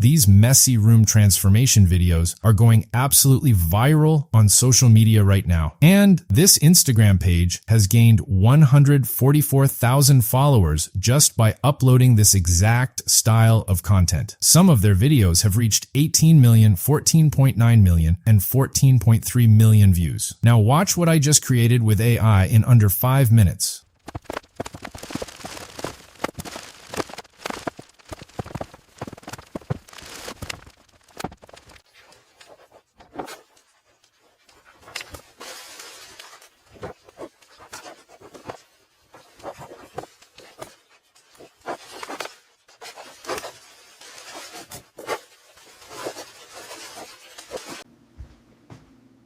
These messy room transformation videos are going absolutely viral on social media right now. And this Instagram page has gained 144,000 followers just by uploading this exact style of content. Some of their videos have reached 18 million, 14.9 million, and 14.3 million views. Now watch what I just created with AI in under 5 minutes.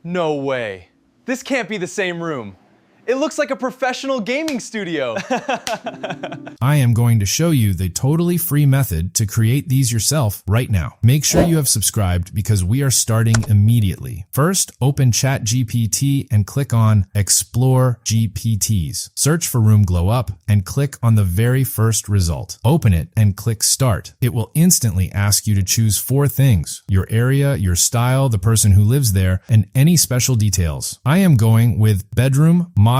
No way. This can't be the same room. It looks like a professional gaming studio. I am going to show you the totally free method to create these yourself right now. Make sure you have subscribed because we are starting immediately. First, open ChatGPT and click on Explore GPTs. Search for Room Glow Up and click on the very first result. Open it and click Start. It will instantly ask you to choose 4 things: your area, your style, the person who lives there, and any special details. I am going with bedroom, modern,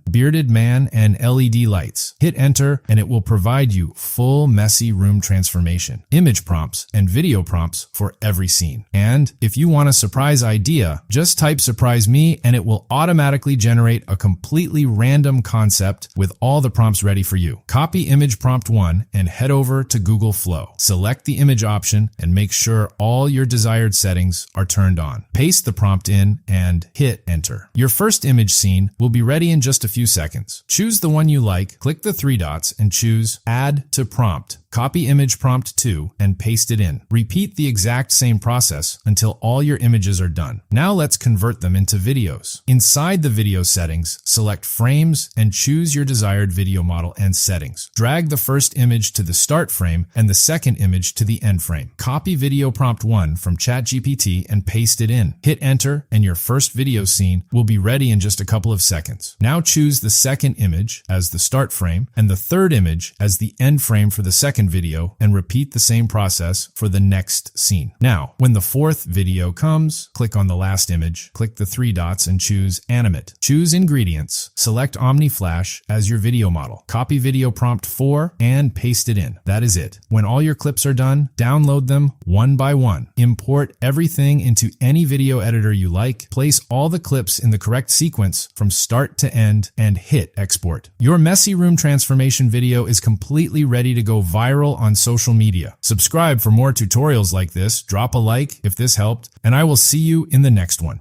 bearded man, and LED lights. Hit enter and it will provide you full messy room transformation, image prompts, and video prompts for every scene. And if you want a surprise idea, just type surprise me and it will automatically generate a completely random concept with all the prompts ready for you. Copy image prompt 1 and head over to Google Flow. Select the image option and make sure all your desired settings are turned on. Paste the prompt in and hit enter. Your first image scene will be ready in just a few seconds. Choose the one you like, click the 3 dots and choose Add to Prompt. Copy image prompt 2 and paste it in. Repeat the exact same process until all your images are done. Now let's convert them into videos. Inside the video settings, select frames and choose your desired video model and settings. Drag the first image to the start frame and the second image to the end frame. Copy video prompt 1 from ChatGPT and paste it in. Hit enter and your first video scene will be ready in just a couple of seconds. Now choose the second image as the start frame and the third image as the end frame for the second video and repeat the same process for the next scene. Now, when the fourth video comes, click on the last image, click the 3 dots and choose Animate. Choose Ingredients, select OmniFlash as your video model. Copy video prompt 4 and paste it in. That is it. When all your clips are done, download them one by one. Import everything into any video editor you like. Place all the clips in the correct sequence from start to end and hit export. Your messy room transformation video is completely ready to go viral on social media. Subscribe for more tutorials like this, drop a like if this helped, and I will see you in the next one.